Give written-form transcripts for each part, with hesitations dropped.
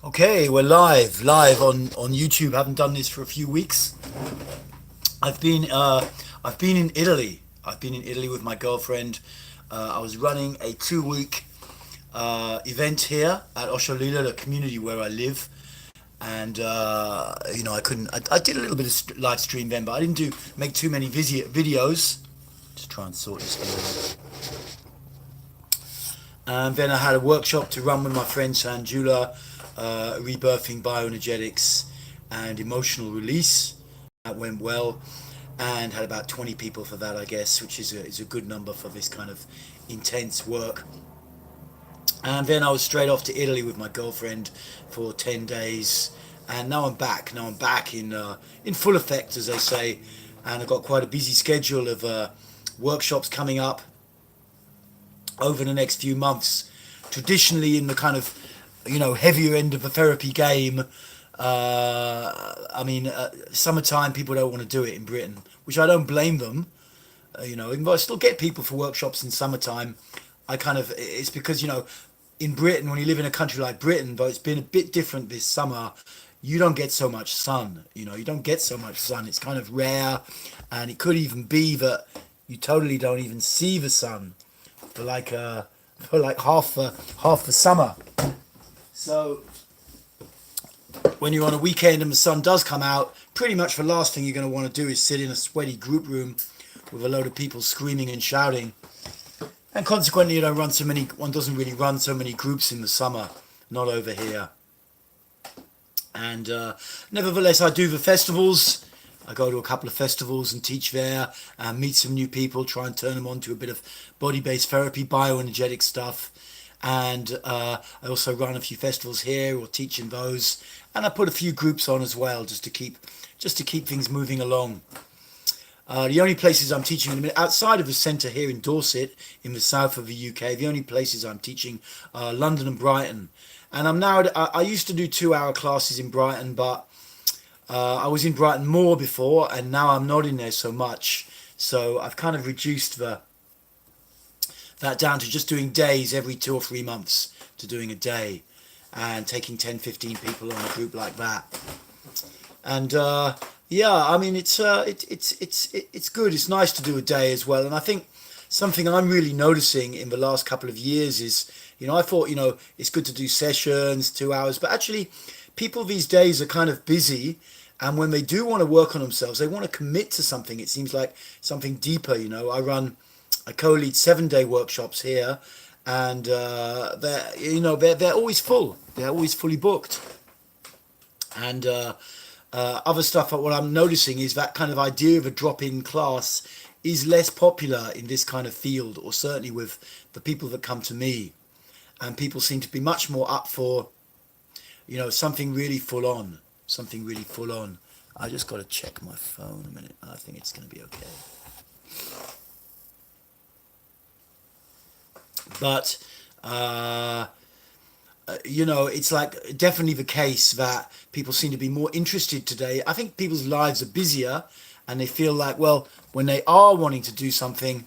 Okay, we're live on YouTube. Haven't done this for a few weeks. I've been I've been in Italy. I've been in Italy with my girlfriend. I was running a 2 week event here at Osciolina, the community where I live, and I couldn't. I did a little bit of live stream then, but I didn't do make too many videos. Just try and sort this here. And then I had a workshop to run with my friend Sanjula, rebirthing bioenergetics and emotional release. That went well, and had about 20 people for that, I guess, which is a good number for this kind of intense work. And then I was straight off to Italy with my girlfriend for 10 days, and now I'm back. Now I'm back in full effect, as they say, and I've got quite a busy schedule of workshops coming up over the next few months. Traditionally, in the kind of heavier end of the therapy game, summertime people don't want to do it in Britain, which I don't blame them. Even though I still get people for workshops in summertime, it's because in Britain, when you live in a country like Britain, though it's been a bit different this summer, you don't get so much sun. You don't get so much sun. It's kind of rare, and it could even be that you totally don't even see the sun for like half the summer. So when you're on a weekend and the sun does come out, pretty much the last thing you're going to want to do is sit in a sweaty group room with a load of people screaming and shouting. And consequently, one doesn't really run so many groups in the summer, not over here. And nevertheless, I do the festivals. I go to a couple of festivals and teach there, and meet some new people, try and turn them on to a bit of body-based therapy, bioenergetic stuff. And I also run a few festivals here or teach in those. And I put a few groups on as well, just to keep things moving along. The only places I'm teaching in a minute, outside of the centre here in Dorset, in the south of the UK, the only places I'm teaching are London and Brighton. And I used to do 2-hour classes in Brighton, but I was in Brighton more before, and now I'm not in there so much. So I've kind of reduced that down to just doing days every 2 or 3 months, to doing a day and taking 10, 15 people on a group like that. And it's good. It's nice to do a day as well. And I think something I'm really noticing in the last couple of years is, I thought, it's good to do sessions, 2 hours, but actually people these days are kind of busy. And when they do want to work on themselves, they want to commit to something. It seems like something deeper. I co-lead 7-day workshops here, and they're always full. They're always fully booked. And other stuff. What I'm noticing is that kind of idea of a drop-in class is less popular in this kind of field, or certainly with the people that come to me. And people seem to be much more up for, something really full on. Something really full on. I just got to check my phone a minute. I think it's going to be okay. But it's like definitely the case that people seem to be more interested today. I think people's lives are busier, and they feel like, well, when they are wanting to do something,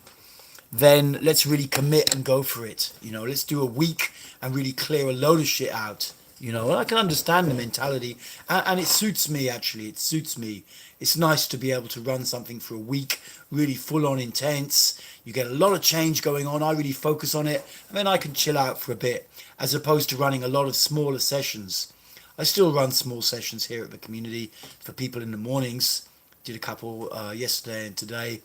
then let's really commit and go for it. Let's do a week and really clear a load of shit out. And I can understand the mentality, and it suits me, actually. It suits me. It's nice to be able to run something for a week, really full on intense. You get a lot of change going on. I really focus on it, and then I can chill out for a bit, as opposed to running a lot of smaller sessions. I still run small sessions here at the community for people in the mornings. Did a couple yesterday and today,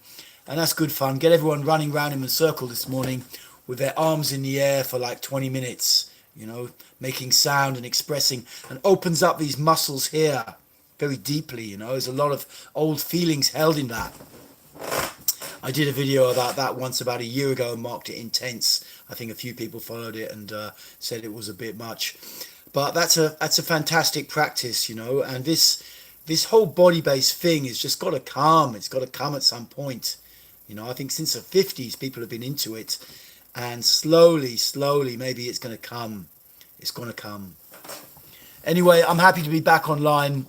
and that's good fun. Get everyone running around in a circle this morning with their arms in the air for like 20 minutes. Making sound and expressing, and opens up these muscles here very deeply. There's a lot of old feelings held in that. I did a video about that once about a year ago and marked it intense. I think a few people followed it and said it was a bit much, but that's a fantastic practice, and this whole body-based thing has just got to come. It's got to come at some point. I think since the 50s people have been into it. And slowly, maybe it's going to come. It's going to come. Anyway, I'm happy to be back online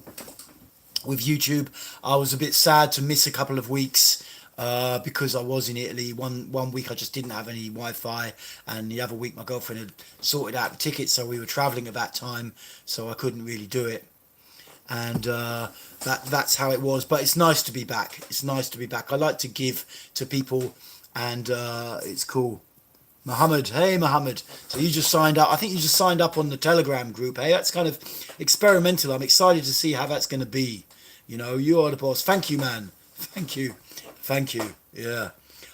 with YouTube. I was a bit sad to miss a couple of weeks. because I was in Italy. One week I just didn't have any Wi-Fi, and the other week my girlfriend had sorted out the tickets, so we were travelling at that time, so I couldn't really do it. And that's how it was. But it's nice to be back. It's nice to be back. I like to give to people, and it's cool. Mohammed, hey Mohammed. So you just signed up. I think you just signed up on the Telegram group. Hey, that's kind of experimental. I'm excited to see how that's going to be. You know, you are the boss. Thank you, man. Thank you. Thank you. Yeah.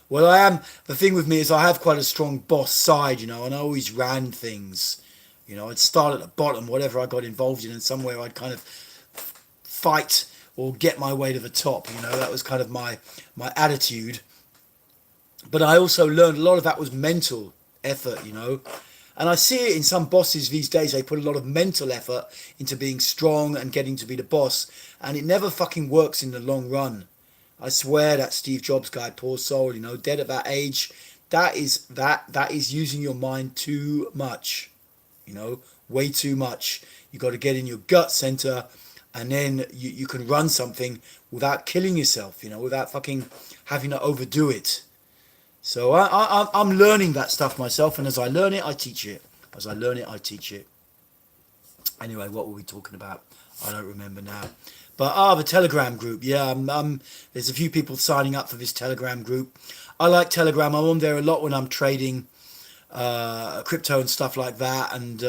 Well, I am. The thing with me is I have quite a strong boss side, you know, and I always ran things. You know, I'd start at the bottom, whatever I got involved in, and somewhere I'd kind of fight or get my way to the top. You know, that was kind of my attitude. But I also learned a lot of that was mental effort, you know. And I see it in some bosses these days. They put a lot of mental effort into being strong and getting to be the boss, and it never fucking works in the long run. I swear that Steve Jobs guy, poor soul, you know, dead at that age. That is using your mind too much, you know, way too much. You got to get in your gut center, and then you can run something without killing yourself, you know, without fucking having to overdo it. So I'm learning that stuff myself, and as I learn it, I teach it. As I learn it, I teach it. Anyway, what were we talking about? I don't remember now. But the Telegram group, yeah, there's a few people signing up for this Telegram group. I like Telegram. I'm on there a lot when I'm trading crypto and stuff like that, and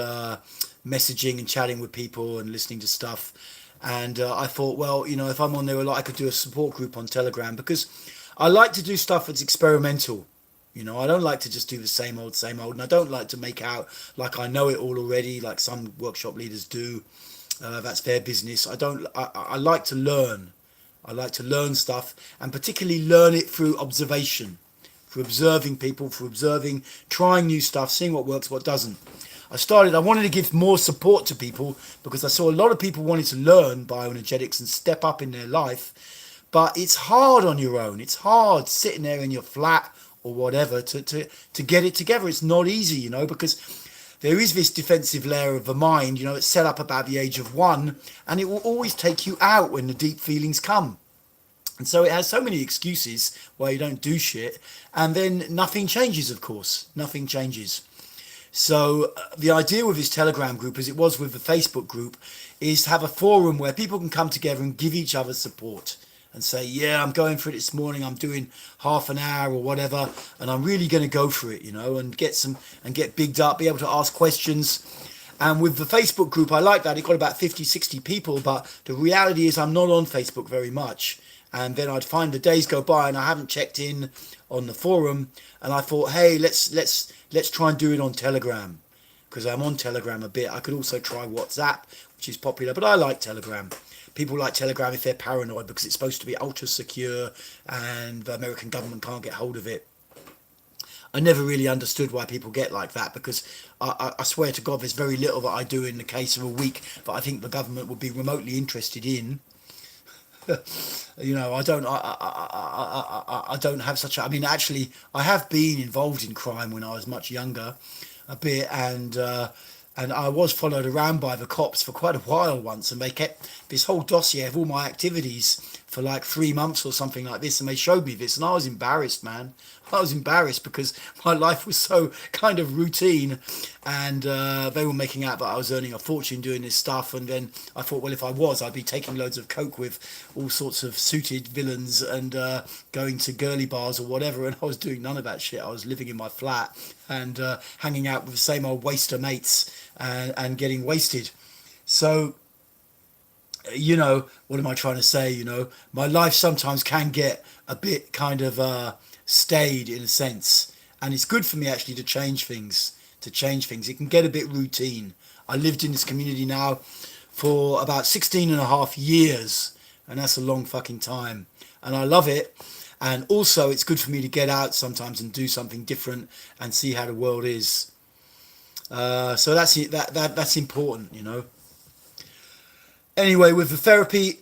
messaging and chatting with people and listening to stuff. And I thought, well, you know, if I'm on there a lot, I could do a support group on Telegram, because I like to do stuff that's experimental. You know, I don't like to just do the same old, and I don't like to make out like I know it all already, like some workshop leaders do. That's their business. I don't. I like to learn. I like to learn stuff, and particularly learn it through observation, through observing people, through observing, trying new stuff, seeing what works, what doesn't. I wanted to give more support to people because I saw a lot of people wanting to learn bioenergetics and step up in their life, but it's hard on your own. It's hard sitting there in your flat or whatever to get it together. It's not easy, you know, because there is this defensive layer of the mind, you know, it's set up about the age of 1, and it will always take you out when the deep feelings come. And so it has so many excuses why you don't do shit, and then nothing changes, of course. Nothing changes. So the idea with this Telegram group, as it was with the Facebook group, is to have a forum where people can come together and give each other support and say, yeah, I'm going for it this morning, I'm doing half an hour or whatever, and I'm really going to go for it, you know, and get bigged up, be able to ask questions. And with the Facebook group, I like that. It got about 50, 60 people, but the reality is I'm not on Facebook very much. And then I'd find the days go by and I haven't checked in on the forum, and I thought, hey, let's try and do it on Telegram, because I'm on Telegram a bit. I could also try WhatsApp, which is popular, but I like Telegram. People like Telegram if they're paranoid, because it's supposed to be ultra secure and the American government can't get hold of it. I never really understood why people get like that, because I swear to God there's very little that I do in the case of a week that I think the government would be remotely interested in. You know, I don't have such a, I mean, actually I have been involved in crime when I was much younger a bit, and I was followed around by the cops for quite a while once, and they kept this whole dossier of all my activities for like 3 months or something like this, and they showed me this, and I was embarrassed, man. I was embarrassed because my life was so kind of routine, and they were making out that I was earning a fortune doing this stuff, and then I thought, well, if I was, I'd be taking loads of coke with all sorts of suited villains and going to girly bars or whatever, and I was doing none of that shit. I was living in my flat and hanging out with the same old waster mates and getting wasted. So, you know, what am I trying to say? You know, my life sometimes can get a bit kind of stayed in a sense, and it's good for me actually to change things. It can get a bit routine. I lived in this community now for about 16 and a half years, and that's a long fucking time, and I love it. And also it's good for me to get out sometimes and do something different and see how the world is. So that's important, you know. Anyway, with the therapy,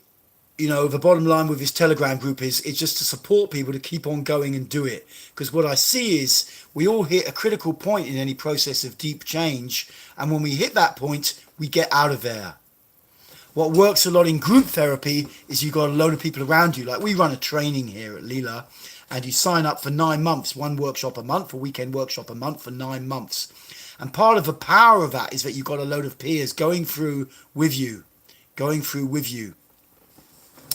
you know, the bottom line with this Telegram group is it's just to support people to keep on going and do it. Because what I see is we all hit a critical point in any process of deep change, and when we hit that point, we get out of there. What works a lot in group therapy is you've got a load of people around you. Like we run a training here at Lila, and you sign up for 9 months, one workshop a month, a weekend workshop a month for 9 months. And part of the power of that is that you've got a load of peers going through with you, going through with you.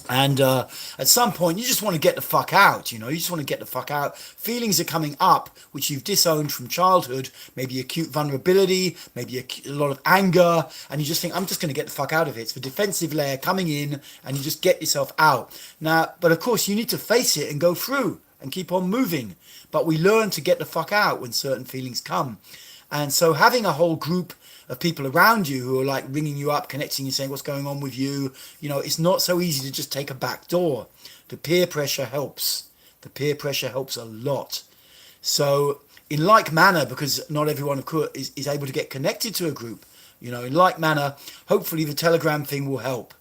And at some point, you just want to get the fuck out, you know, you just want to get the fuck out. Feelings are coming up, which you've disowned from childhood, maybe acute vulnerability, maybe a lot of anger, and you just think, I'm just going to get the fuck out of it. It's the defensive layer coming in, and you just get yourself out. Now, but of course, you need to face it and go through and keep on moving. But we learn to get the fuck out when certain feelings come. And so having a whole group of people around you who are like ringing you up, connecting you, saying what's going on with you, you know, it's not so easy to just take a back door. The peer pressure helps. The peer pressure helps a lot. So in like manner, because not everyone of course is able to get connected to a group, you know, in like manner, hopefully the Telegram thing will help.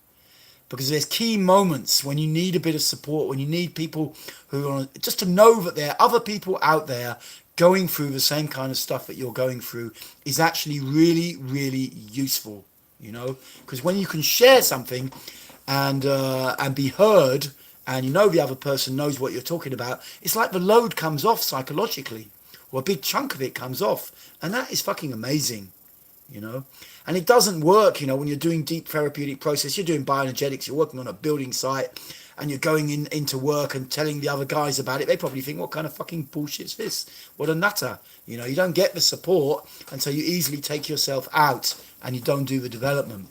Because there's key moments when you need a bit of support, when you need people who are just to know that there are other people out there going through the same kind of stuff that you're going through is actually really, really useful, you know, because when you can share something and be heard, and you know the other person knows what you're talking about, it's like the load comes off psychologically, or a big chunk of it comes off, and that is fucking amazing, you know. And it doesn't work, you know, when you're doing deep therapeutic process, you're doing bioenergetics, you're working on a building site, and you're going into work and telling the other guys about it. They probably think, what kind of fucking bullshit is this? What a nutter. You know, you don't get the support, and so you easily take yourself out and you don't do the development.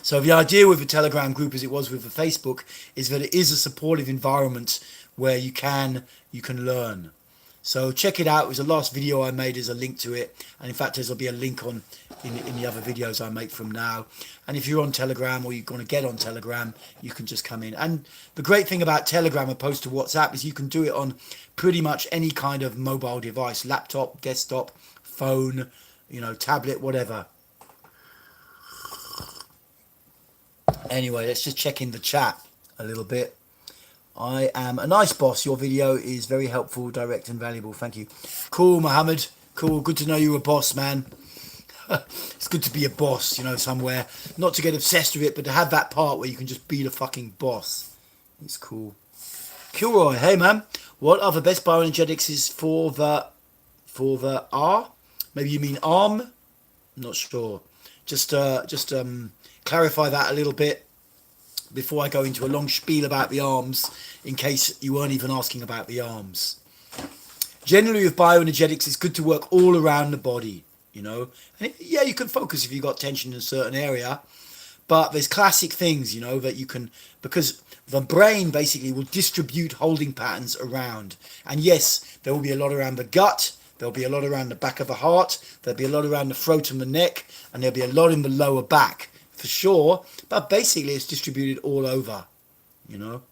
So the idea with the Telegram group, as it was with the Facebook, is that it is a supportive environment where you can learn. So check it out. It was the last video I made. There's a link to it, and in fact there'll be a link on in the other videos I make from now. And if you're on Telegram or you're going to get on Telegram, you can just come in. And the great thing about Telegram opposed to WhatsApp is you can do it on pretty much any kind of mobile device, laptop, desktop, phone, you know, tablet, whatever. Anyway, let's just check in the chat a little bit. I am a nice boss. Your video is very helpful, direct and valuable. Thank you. Cool, Mohammed. Cool. Good to know you're a boss, man. It's good to be a boss, you know, somewhere. Not to get obsessed with it, but to have that part where you can just be the fucking boss. It's cool. Kilroy, hey, man. What are the best bioenergetics is for the R? Maybe you mean arm? I'm not sure. Just clarify that a little bit before I go into a long spiel about the arms, in case you weren't even asking about the arms. Generally with bioenergetics, it's good to work all around the body, you know. And yeah, you can focus if you've got tension in a certain area, but there's classic things, you know, that you can, because the brain basically will distribute holding patterns around. And yes, there will be a lot around the gut, there'll be a lot around the back of the heart, there'll be a lot around the throat and the neck, and there'll be a lot in the lower back. For sure, but basically it's distributed all over, you know.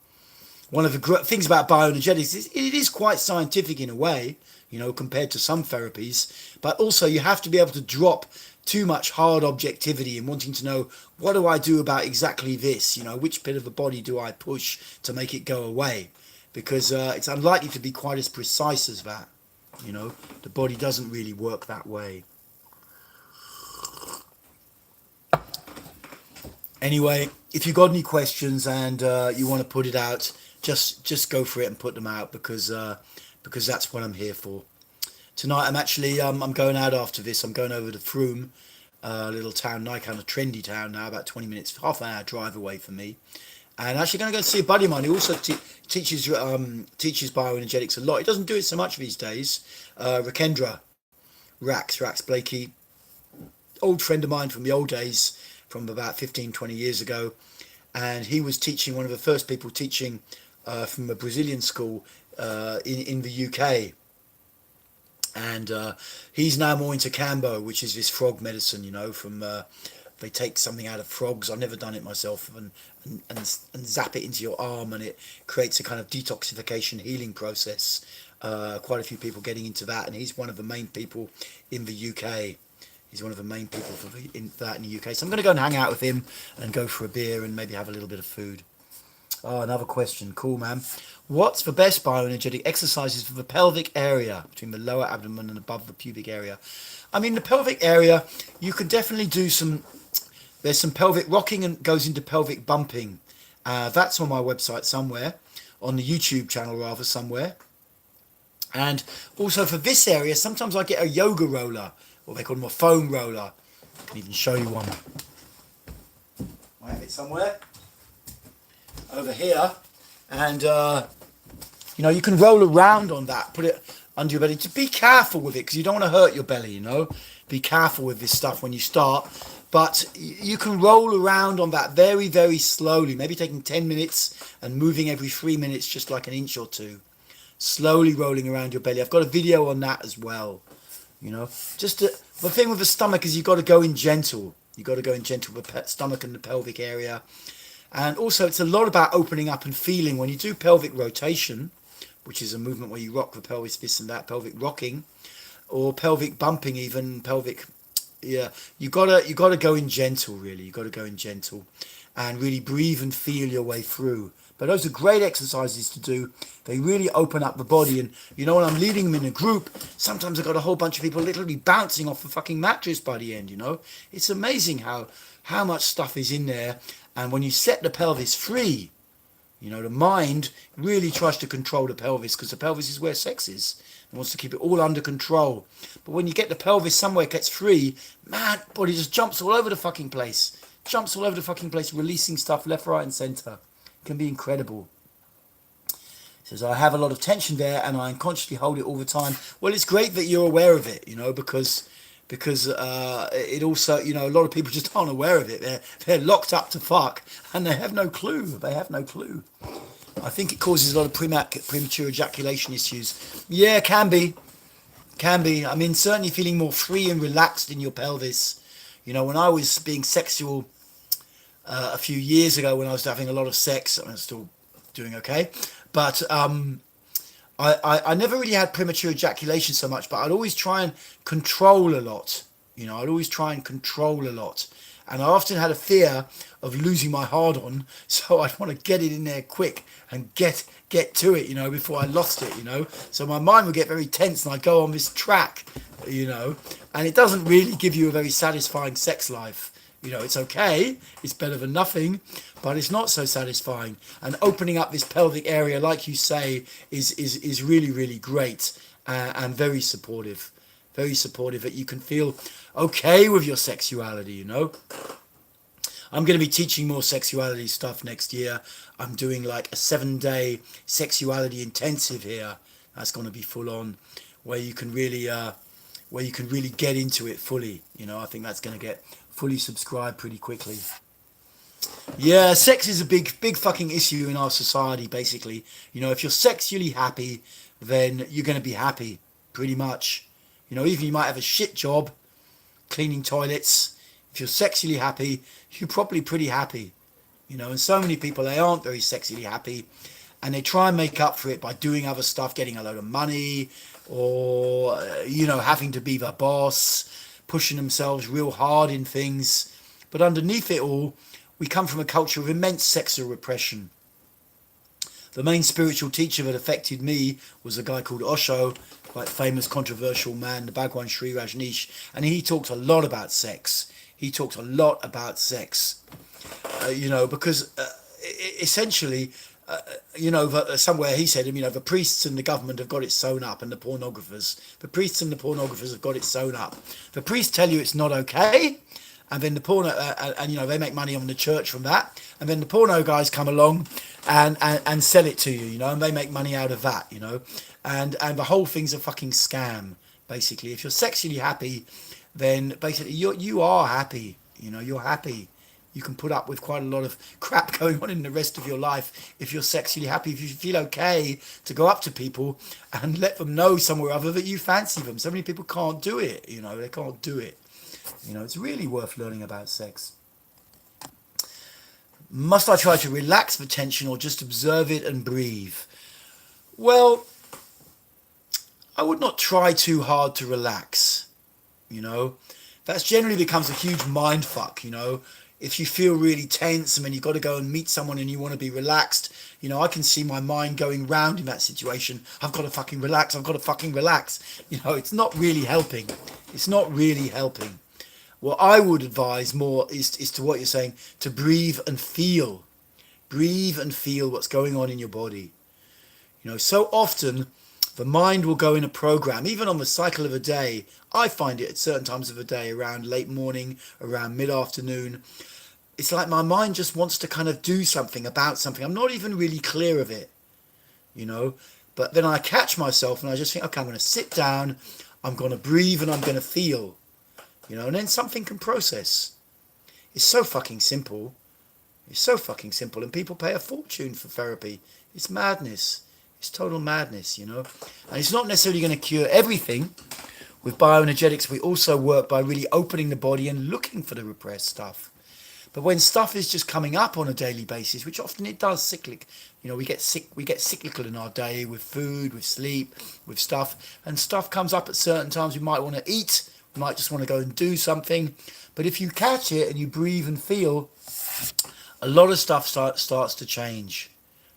One of the things about bioenergetics is it is quite scientific in a way, you know, compared to some therapies, but also you have to be able to drop too much hard objectivity and wanting to know, what do I do about exactly this, you know, which bit of the body do I push to make it go away, because it's unlikely to be quite as precise as that, you know. The body doesn't really work that way. Anyway, if you've got any questions and you want to put it out, just go for it and put them out, because that's what I'm here for. Tonight I'm actually I'm going out after this. I'm going over to Frome, a little town, like kind of trendy town now, about 20 minutes, half an hour drive away from me. And actually going to go see a buddy of mine who also teaches bioenergetics a lot. He doesn't do it so much these days. Rakendra, Rax Blakey, old friend of mine from the old days, from about 15, 20 years ago. And he was teaching, one of the first people teaching from a Brazilian school in the UK. And he's now more into Kambo, which is this frog medicine, you know, from they take something out of frogs. I've never done it myself, and zap it into your arm, and it creates a kind of detoxification healing process. Quite a few people getting into that, and he's one of the main people in the UK. He's one of the main people for that in the UK. So I'm going to go and hang out with him and go for a beer and maybe have a little bit of food. Oh, another question. Cool, man. What's the best bioenergetic exercises for the pelvic area, between the lower abdomen and above the pubic area? I mean, the pelvic area, you can definitely do some... There's some pelvic rocking and goes into pelvic bumping. That's on my website somewhere. on the YouTube channel rather somewhere. And also for this area, sometimes I get a yoga roller, or they call them a foam roller. I can even show you one. I have it somewhere over here, and you know, you can roll around on that, put it under your belly. Just be careful with it because you don't want to hurt your belly, you know. Be careful with this stuff when you start. But you can roll around on that very, very slowly, maybe taking 10 minutes and moving every 3 minutes, just like an inch or two. Slowly rolling around your belly. I've got a video on that as well, you know. The thing with the stomach is you've got to go in gentle. You've got to go in gentle with the stomach and the pelvic area. And also it's a lot about opening up and feeling. When you do pelvic rotation, which is a movement where you rock the pelvis, this and that, pelvic rocking, or pelvic bumping even, pelvic, yeah, you gotta go in gentle, really. You gotta go in gentle and really breathe and feel your way through. But those are great exercises to do. They really open up the body. And you know, when I'm leading them in a group, sometimes I've got a whole bunch of people literally bouncing off the fucking mattress by the end, you know. It's amazing how much stuff is in there. And when you set the pelvis free, you know, the mind really tries to control the pelvis because the pelvis is where sex is. It wants to keep it all under control. But when you get the pelvis somewhere, it gets free, man, body just jumps all over the fucking place. Jumps all over the fucking place, releasing stuff left, right and centre. It can be incredible. It says, I have a lot of tension there and I unconsciously hold it all the time. Well, it's great that you're aware of it, you know, because it also, you know, a lot of people just aren't aware of it. They're locked up to fuck and they have no clue. They have no clue. I think it causes a lot of premature ejaculation issues. Yeah, can be. I mean, certainly feeling more free and relaxed in your pelvis. You know, when I was being sexual a few years ago, when I was having a lot of sex, I'm still doing okay, but I never really had premature ejaculation so much, but I'd always try and control a lot. You know, I'd always try and control a lot. And I often had a fear of losing my hard-on, so I'd want to get it in there quick and get to it, you know, before I lost it, you know. So my mind would get very tense and I'd go on this track, you know, and it doesn't really give you a very satisfying sex life. You know, it's okay, it's better than nothing, but it's not so satisfying. And opening up this pelvic area, like you say, is really, really great and very supportive. Very supportive that you can feel okay with your sexuality, you know. I'm going to be teaching more sexuality stuff next year. I'm doing like a 7-day sexuality intensive here. That's going to be full on, where you can really get into it fully. You know, I think that's going to get fully subscribed pretty quickly. Yeah, sex is a big fucking issue in our society, basically. You know, if you're sexually happy, then you're going to be happy, pretty much. You know, even you might have a shit job, cleaning toilets. If you're sexually happy, you're probably pretty happy. You know, and so many people, they aren't very sexually happy. And they try and make up for it by doing other stuff, getting a load of money, or, you know, having to be the boss, pushing themselves real hard in things. But underneath it all, we come from a culture of immense sexual repression. The main spiritual teacher that affected me was a guy called Osho, quite famous, controversial man, the Bhagwan Sri Rajneesh, and he talked a lot about sex. He talked a lot about sex, you know, because essentially, you know, somewhere he said, you know, the priests and the government have got it sewn up, and the pornographers. The priests and the pornographers have got it sewn up. The priests tell you it's not okay, and then the porno, and you know, they make money on the church from that, and then the porno guys come along and sell it to you, you know, and they make money out of that, you know, and the whole thing's a fucking scam, basically. If you're sexually happy, then basically you are happy, you know, you're happy. You can put up with quite a lot of crap going on in the rest of your life if you're sexually happy, if you feel okay to go up to people and let them know somewhere other that you fancy them. So many people can't do it, you know, they can't do it. You know, it's really worth learning about sex. Must I try to relax the tension or just observe it and breathe? Well, I would not try too hard to relax, you know. That generally becomes a huge mind fuck, you know. If you feel really tense and then you've got to go and meet someone and you want to be relaxed, you know, I can see my mind going round in that situation. I've got to fucking relax. I've got to fucking relax. You know, it's not really helping. It's not really helping. What I would advise more is to what you're saying, to breathe and feel. Breathe and feel what's going on in your body. You know, so often the mind will go in a program, even on the cycle of a day. I find it at certain times of the day, around late morning, around mid-afternoon. It's like my mind just wants to kind of do something about something. I'm not even really clear of it, you know. But then I catch myself and I just think, okay, I'm going to sit down, I'm going to breathe, and I'm going to feel, you know, and then something can process. It's so fucking simple. It's so fucking simple, and people pay a fortune for therapy. It's madness. It's total madness, you know. And it's not necessarily going to cure everything. With bioenergetics, we also work by really opening the body and looking for the repressed stuff. But when stuff is just coming up on a daily basis, which often it does, cyclic, you know, we get cyclical in our day with food, with sleep, with stuff, and stuff comes up at certain times. We might want to eat, we might just want to go and do something. But if you catch it and you breathe and feel, a lot of stuff starts to change.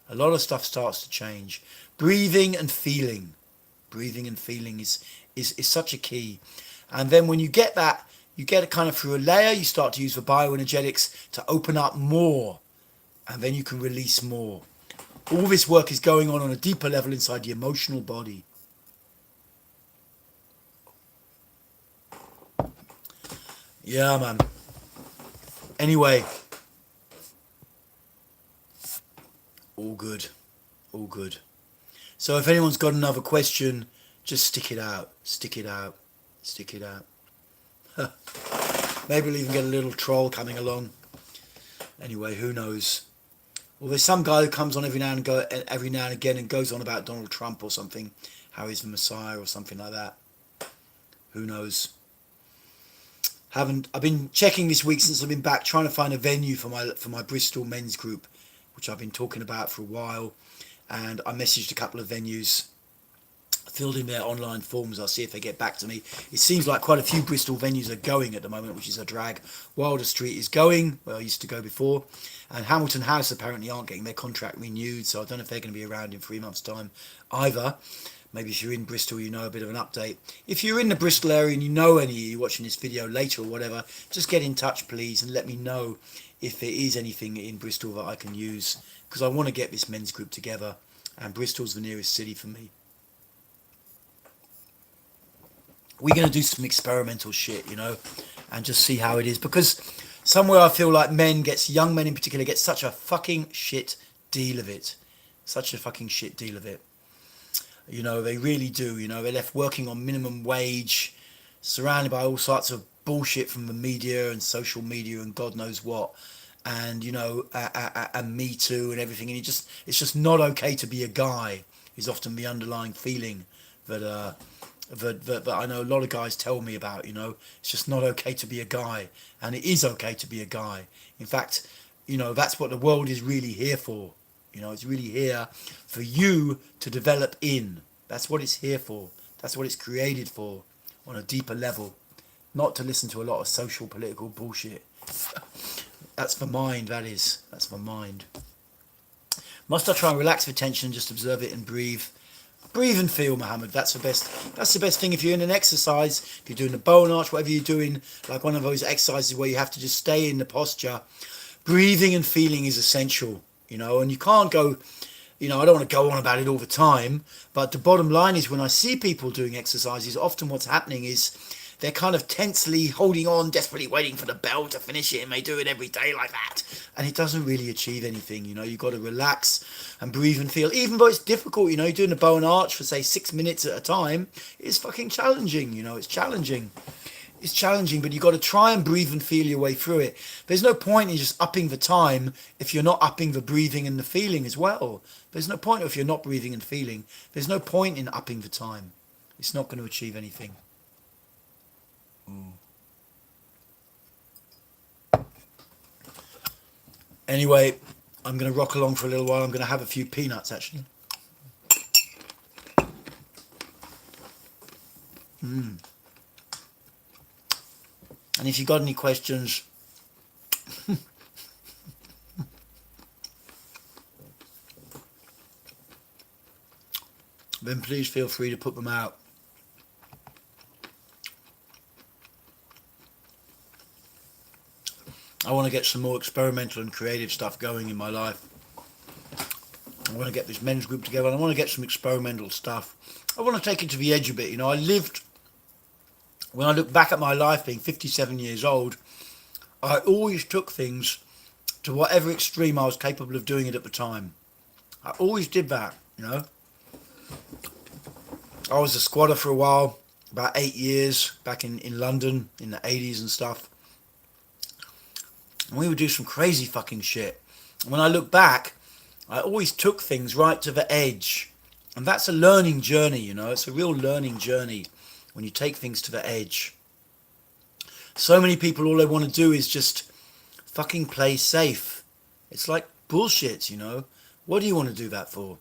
A lot of stuff starts to change. Breathing and feeling. Breathing and feeling is such a key. And then when you get that, you get it kind of through a layer, you start to use the bioenergetics to open up more. And then you can release more. All this work is going on a deeper level inside the emotional body. Yeah, man. Anyway. All good. All good. So if anyone's got another question, just stick it out. Stick it out. Stick it out. Maybe we'll even get a little troll coming along. Anyway, who knows? Well, there's some guy who comes on every now and again and goes on about Donald Trump or something, how he's the Messiah or something like that. Who knows? I've been checking this week since I've been back, trying to find a venue for my Bristol men's group, which I've been talking about for a while, and I messaged a couple of venues, filled in their online forms. I'll see if they get back to me. It seems like quite a few Bristol venues are going at the moment, which is a drag. Wilder Street is going, where I used to go before, and Hamilton House apparently aren't getting their contract renewed, so I don't know if they're going to be around in 3 months' time either. Maybe if you're in Bristol, you know a bit of an update. If you're in the Bristol area and you know any of you watching this video later or whatever, just get in touch, please, and let me know if there is anything in Bristol that I can use, because I want to get this men's group together, and Bristol's the nearest city for me. We're going to do some experimental shit, you know, and just see how it is, because somewhere I feel like young men in particular, get such a fucking shit deal of it. Such a fucking shit deal of it. You know, they really do, you know, they're left working on minimum wage, surrounded by all sorts of bullshit from the media and social media and God knows what, and, you know, and Me Too and everything, and it's just not okay to be a guy, is often the underlying feeling that I know a lot of guys tell me about, you know. It's just not okay to be a guy, and it is okay to be a guy. In fact, you know, that's what the world is really here for. You know, it's really here for you to develop in. That's what it's here for. That's what it's created for, on a deeper level. Not to listen to a lot of social, political bullshit. That's the mind, that is. That's the mind. Must I try and relax the tension and just observe it and breathe? Breathe and feel, Mohammed. That's the best thing. If you're in an exercise, if you're doing a bow and arch, whatever you're doing, like one of those exercises where you have to just stay in the posture, breathing and feeling is essential, you know, and you can't go, you know, I don't want to go on about it all the time, but the bottom line is when I see people doing exercises, often what's happening is they're kind of tensely holding on, desperately waiting for the bell to finish it, and they do it every day like that. And it doesn't really achieve anything, you know. You've got to relax and breathe and feel. Even though it's difficult, you know, you're doing a bow and arch for, say, 6 minutes at a time, it's fucking challenging, you know, it's challenging. It's challenging, but you've got to try and breathe and feel your way through it. There's no point in just upping the time if you're not upping the breathing and the feeling as well. There's no point if you're not breathing and feeling. There's no point in upping the time. It's not going to achieve anything. Anyway, I'm going to rock along for a little while. I'm going to have a few peanuts, actually. And if you've got any questions, then please feel free to put them out. I want to get some more experimental and creative stuff going in my life. I want to get this men's group together, and I want to get some experimental stuff. I want to take it to the edge a bit. You know, when I look back at my life being 57 years old, I always took things to whatever extreme I was capable of doing it at the time. I always did that, you know. I was a squatter for a while, about 8 years, back in London in the 80s and stuff. And we would do some crazy fucking shit. And when I look back, I always took things right to the edge. And that's a learning journey, you know. It's a real learning journey when you take things to the edge. So many people, all they want to do is just fucking play safe. It's like bullshit, you know. What do you want to do that for?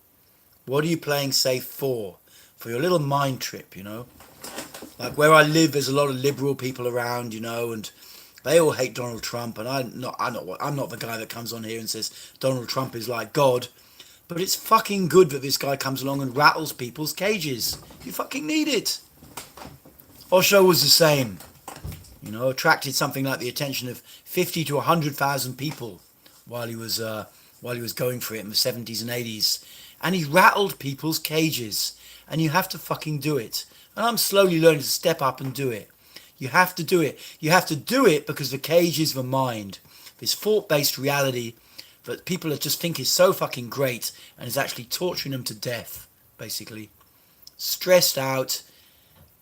What are you playing safe for? For your little mind trip, you know. Like where I live, there's a lot of liberal people around, you know, and they all hate Donald Trump. And I'm not the guy that comes on here and says Donald Trump is like God. But it's fucking good that this guy comes along and rattles people's cages. You fucking need it. Osho was the same. You know, attracted something like the attention of 50 to 100,000 people while he was going for it in the 70s and 80s. And he rattled people's cages. And you have to fucking do it. And I'm slowly learning to step up and do it. You have to do it. You have to do it because the cage is the mind. This thought-based reality that people just think is so fucking great and is actually torturing them to death, basically. Stressed out,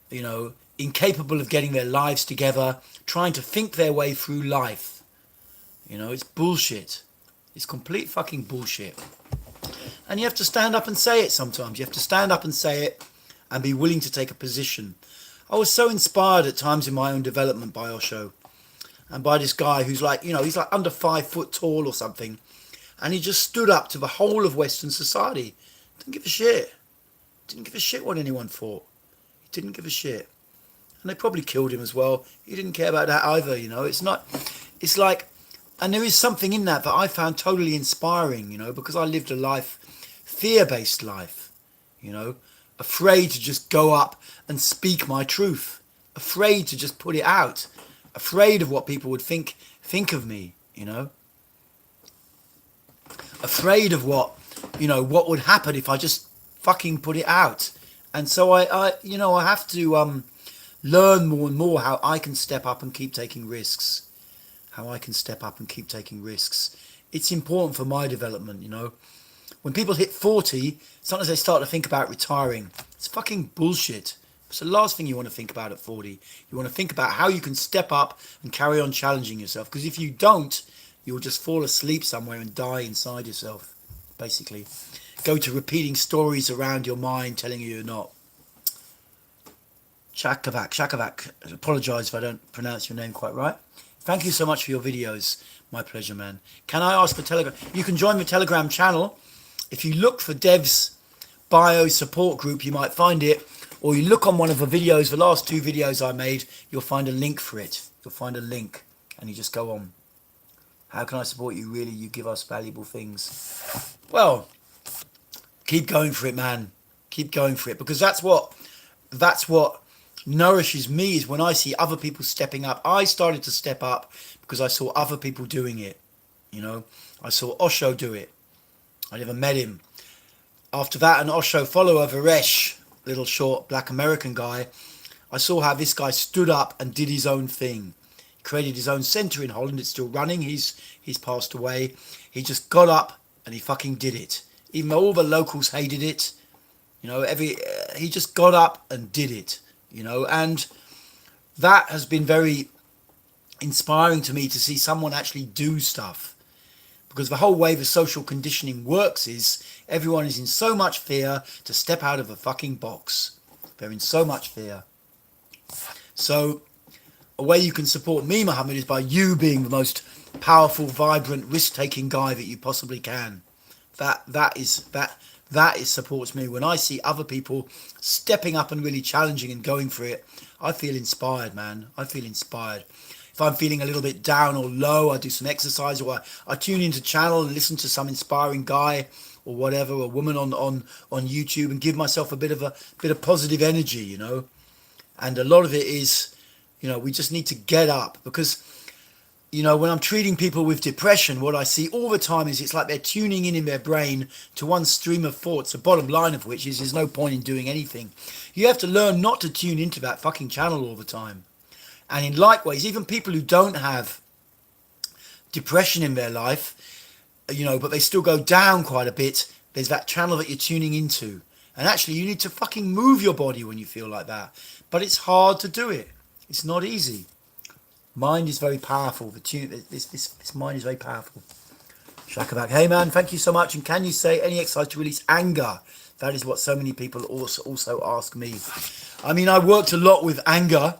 you know, incapable of getting their lives together, trying to think their way through life. You know, it's bullshit. It's complete fucking bullshit. And you have to stand up and say it sometimes. You have to stand up and say it and be willing to take a position. I was so inspired at times in my own development by Osho and by this guy who's like, you know, he's like under 5 foot tall or something. And he just stood up to the whole of Western society. Didn't give a shit. Didn't give a shit what anyone thought. He didn't give a shit. And they probably killed him as well. He didn't care about that either, you know. It's like, and there is something in that I found totally inspiring, you know, because I lived a life, fear-based life, you know, afraid to just go up and speak my truth, afraid to just put it out, afraid of what people would think of me, you know, afraid of what would happen if I just fucking put it out. And so I have to learn more and more how I can step up and keep taking risks. It's important for my development, you know. When people hit 40, sometimes they start to think about retiring. It's fucking bullshit. It's the last thing you want to think about at 40. You want to think about how you can step up and carry on challenging yourself. Because if you don't, you'll just fall asleep somewhere and die inside yourself, basically. Go to repeating stories around your mind telling you you're not. Shakavak, I apologise if I don't pronounce your name quite right. Thank you so much for your videos. My pleasure, man. Can I ask for Telegram? You can join the Telegram channel. If you look for Dev's bio support group, you might find it. Or you look on one of the videos, the last 2 videos I made, you'll find a link for it. You'll find a link and you just go on. How can I support you? Really, you give us valuable things. Well, keep going for it, man. Keep going for it. Because that's what nourishes me, is when I see other people stepping up. I started to step up because I saw other people doing it. You know, I saw Osho do it. I never met him. After that, an Osho follower, Varesh, little short black American guy, I saw how this guy stood up and did his own thing. He created his own centre in Holland. It's still running. He's passed away. He just got up and he fucking did it. Even though all the locals hated it, you know, he just got up and did it. You know, and that has been very inspiring to me, to see someone actually do stuff. Because the whole way the social conditioning works is everyone is in so much fear to step out of a fucking box. They're in so much fear. So a way you can support me, Muhammad, is by you being the most powerful, vibrant, risk-taking guy that you possibly can. That supports me. When I see other people stepping up and really challenging and going for it, I feel inspired, man. I feel inspired. If I'm feeling a little bit down or low, I do some exercise, or I tune into channel and listen to some inspiring guy or whatever, a woman on YouTube, and give myself a bit of positive energy, you know. And a lot of it is, you know, we just need to get up, because You know, when I'm treating people with depression, what I see all the time is it's like they're tuning in their brain to one stream of thoughts, the bottom line of which is there's no point in doing anything. You have to learn not to tune into that fucking channel all the time. And in likewise, even people who don't have depression in their life, you know, but they still go down quite a bit, there's that channel that you're tuning into. And actually, you need to fucking move your body when you feel like that. But it's hard to do it. It's not easy. Mind is very powerful. This mind is very powerful. Shakaback. Hey man, thank you so much. And can you say any exercise to release anger? That is what so many people also ask me. I mean, I worked a lot with anger,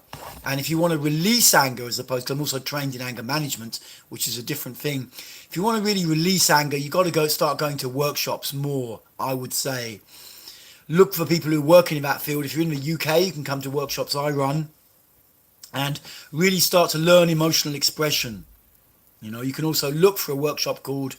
and if you want to release anger, as opposed to, I'm also trained in anger management, which is a different thing. If you want to really release anger, you got to start going to workshops more, I would say. Look for people who work in that field. If you're in the UK, you can come to workshops I run and really start to learn emotional expression. You know, you can also look for a workshop called,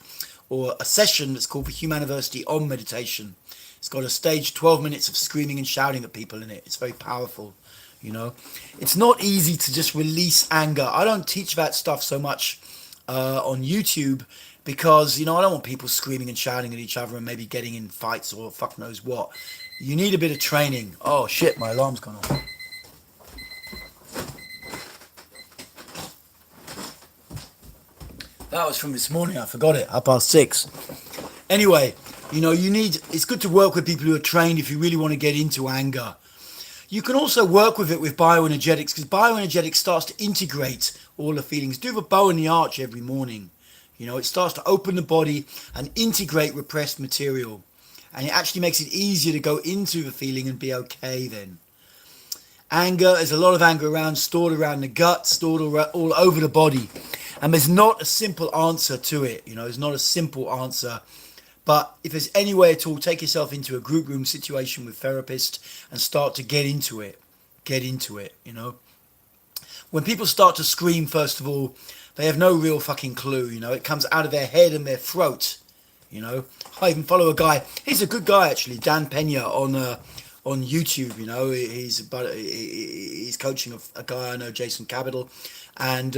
or a session that's called the Humaniversity on Meditation. It's got a stage 12 minutes of screaming and shouting at people in it. It's very powerful, you know. It's not easy to just release anger. I don't teach that stuff so much on YouTube because, you know, I don't want people screaming and shouting at each other and maybe getting in fights or fuck knows what. You need a bit of training. Oh shit, my alarm's gone off. That was from this morning, I forgot it, 6:30. Anyway, you know, it's good to work with people who are trained if you really want to get into anger. You can also work with it with bioenergetics, because bioenergetics starts to integrate all the feelings. Do the bow and the arch every morning. You know, it starts to open the body and integrate repressed material. And it actually makes it easier to go into the feeling and be okay then. Anger, there's a lot of anger around, stored around the gut, stored all over the body. And there's not a simple answer to it. You know, there's not a simple answer. But if there's any way at all, take yourself into a group room situation with therapist and start to get into it. Get into it, you know. When people start to scream, first of all, they have no real fucking clue, you know. It comes out of their head and their throat, you know. I even follow a guy, he's a good guy actually, Dan Pena on YouTube, you know. He's coaching a guy I know, Jason Capital. And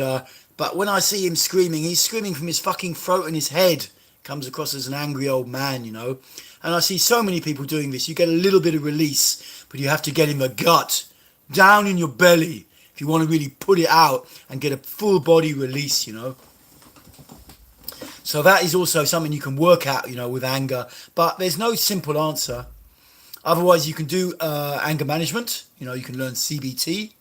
but when I see him screaming, he's screaming from his fucking throat and his head. Comes across as an angry old man, you know. And I see so many people doing this. You get a little bit of release, but you have to get in the gut, down in your belly, if you want to really put it out and get a full body release, you know. So that is also something you can work out, you know, with anger. But there's no simple answer. Otherwise, you can do anger management. You know, you can learn CBT,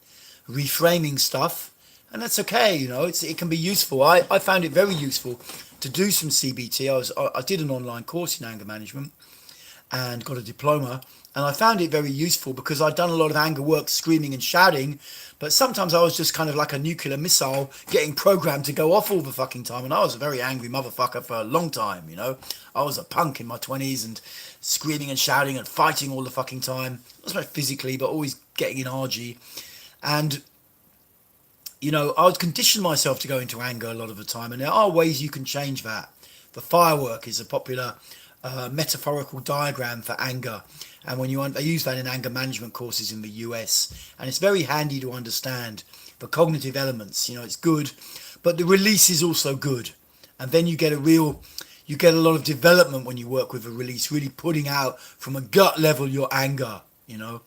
reframing stuff. And that's okay, you know, it can be useful. I found it very useful to do some CBT. I did an online course in anger management and got a diploma, and I found it very useful because I'd done a lot of anger work, screaming and shouting, but sometimes I was just kind of like a nuclear missile getting programmed to go off all the fucking time, and I was a very angry motherfucker for a long time, you know. I was a punk in my 20s and screaming and shouting and fighting all the fucking time, not so much physically, but always getting in RG. And you know, I would condition myself to go into anger a lot of the time, and there are ways you can change that. The firework is a popular metaphorical diagram for anger, and they use that in anger management courses in the US, and it's very handy to understand the cognitive elements. You know, it's good, but the release is also good, and then you get a lot of development when you work with a release, really putting out from a gut level your anger, you know.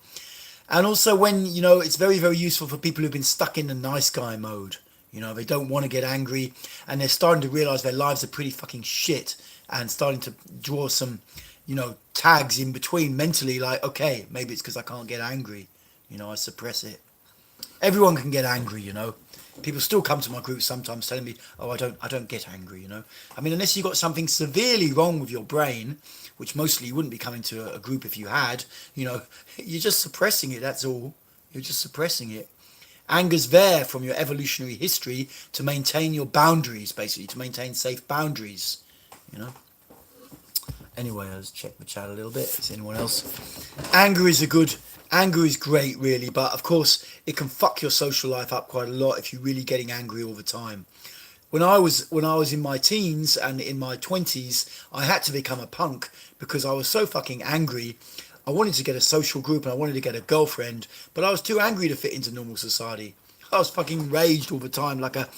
And also when, you know, it's very, very useful for people who've been stuck in the nice guy mode. You know, they don't want to get angry and they're starting to realize their lives are pretty fucking shit and starting to draw some, you know, tags in between mentally, like, okay, maybe it's because I can't get angry. You know, I suppress it. Everyone can get angry, you know. People still come to my group sometimes telling me, oh, I don't get angry, you know. I mean, unless you've got something severely wrong with your brain, which mostly you wouldn't be coming to a group if you had, you know, you're just suppressing it, that's all. You're just suppressing it. Anger's there from your evolutionary history to maintain your boundaries, basically, to maintain safe boundaries, you know. Anyway, let's check the chat a little bit. Is anyone else? Anger is great, really, but of course, it can fuck your social life up quite a lot if you're really getting angry all the time. When I was in my teens and in my 20s, I had to become a punk because I was so fucking angry. I wanted to get a social group and I wanted to get a girlfriend, but I was too angry to fit into normal society. I was fucking raged all the time like a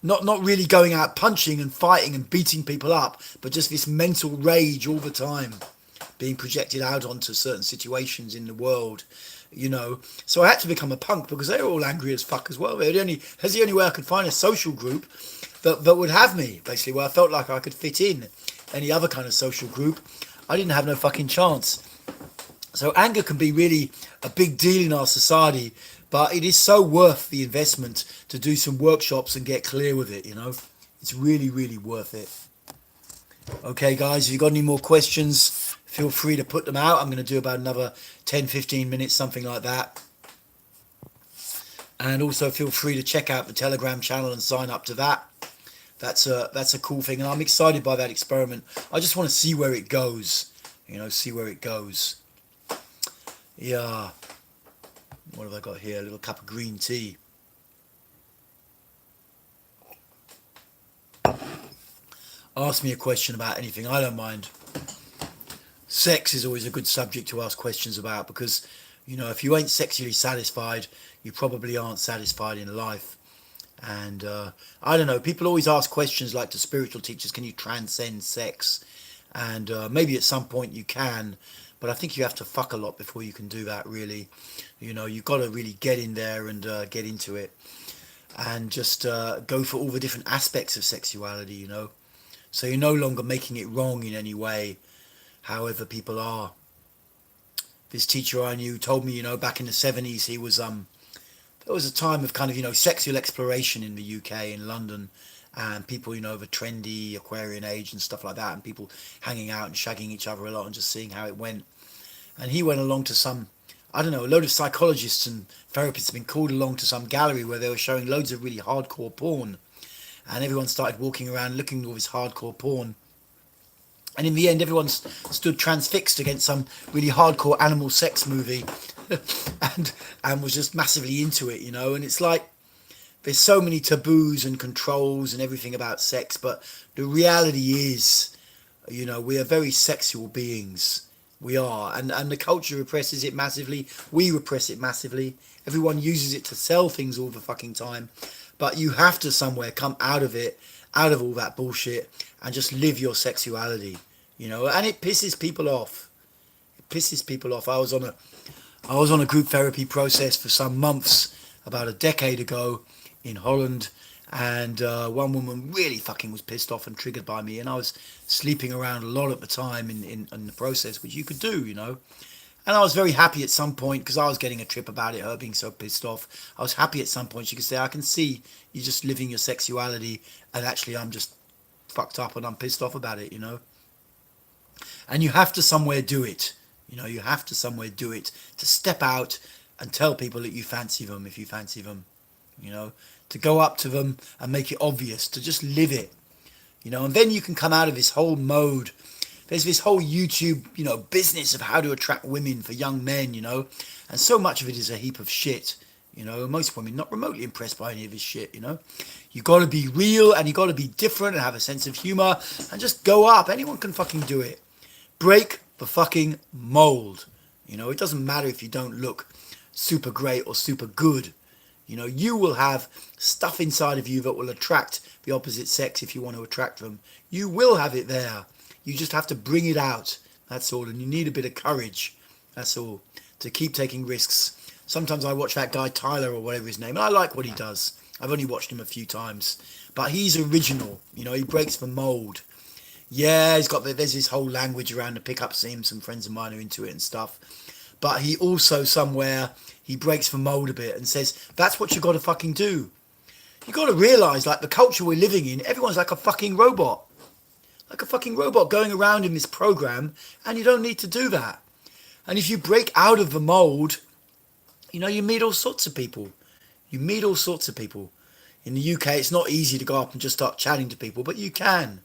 not really going out punching and fighting and beating people up, but just this mental rage all the time being projected out onto certain situations in the world, you know. So I had to become a punk because they were all angry as fuck as well. That's the only way I could find a social group that would have me, basically, where I felt like I could fit in. Any other kind of social group, I didn't have no fucking chance. So anger can be really a big deal in our society, but it is so worth the investment to do some workshops and get clear with it, you know. It's really, really worth it. Okay, guys, if you've got any more questions, feel free to put them out. I'm going to do about another 10, 15 minutes, something like that. And also feel free to check out the Telegram channel and sign up to that. That's a cool thing, and I'm excited by that experiment. I just want to see where it goes, you know, see where it goes. Yeah. What have I got here? A little cup of green tea. Ask me a question about anything. I don't mind. Sex is always a good subject to ask questions about because, you know, if you ain't sexually satisfied, you probably aren't satisfied in life. And I don't know, people always ask questions like to spiritual teachers, can you transcend sex? And maybe at some point you can, but I think you have to fuck a lot before you can do that, really. You know, you've got to really get in there and get into it and just go for all the different aspects of sexuality, you know. So you're no longer making it wrong in any way, however people are. This teacher I knew told me, you know, back in the 70s, he was there was a time of kind of, you know, sexual exploration in the UK, in London, and people, you know, the trendy Aquarian age and stuff like that, and people hanging out and shagging each other a lot and just seeing how it went. And he went along to some, I don't know, a load of psychologists and therapists have been called along to some gallery where they were showing loads of really hardcore porn. And everyone started walking around looking at all this hardcore porn. And in the end, everyone stood transfixed against some really hardcore animal sex movie and was just massively into it, you know. And it's like there's so many taboos and controls and everything about sex, but the reality is, you know, we are very sexual beings. We are. And the culture represses it massively. We repress it massively. Everyone uses it to sell things all the fucking time. But you have to somewhere come out of it, out of all that bullshit, and just live your sexuality, you know. And it pisses people off. It pisses people off. I was on a group therapy process for some months about a decade ago in Holland, and one woman really fucking was pissed off and triggered by me, and I was sleeping around a lot at the time in the process, which you could do, you know. And I was very happy at some point because I was getting a trip about it, her being so pissed off. I was happy at some point she could say, I can see you're just living your sexuality, and actually I'm just fucked up and I'm pissed off about it, you know. And you have to somewhere do it. You know, you have to somewhere do it, to step out and tell people that you fancy them if you fancy them, you know, to go up to them and make it obvious, to just live it, you know. And then you can come out of this whole mode. There's this whole YouTube, you know, business of how to attract women for young men, you know, and so much of it is a heap of shit, you know. Most women not remotely impressed by any of this shit, you know. You got to be real and you got to be different and have a sense of humor and just go up. Anyone can fucking do it. Break the fucking mold, you know. It doesn't matter if you don't look super great or super good, you know. You will have stuff inside of you that will attract the opposite sex if you want to attract them. You will have it there. You just have to bring it out, that's all. And you need a bit of courage, that's all, to keep taking risks. Sometimes I watch that guy Tyler or whatever his name, and I like what he does. I've only watched him a few times, but he's original, you know. He breaks the mold. Yeah, there's this whole language around the pickup scene. Some friends of mine are into it and stuff. But he also somewhere, he breaks the mold a bit and says, that's what you got to fucking do. You got to realise, like, the culture we're living in, everyone's like a fucking robot. Like a fucking robot going around in this program, and you don't need to do that. And if you break out of the mold, you know, you meet all sorts of people. You meet all sorts of people. In the UK, it's not easy to go up and just start chatting to people, but you can.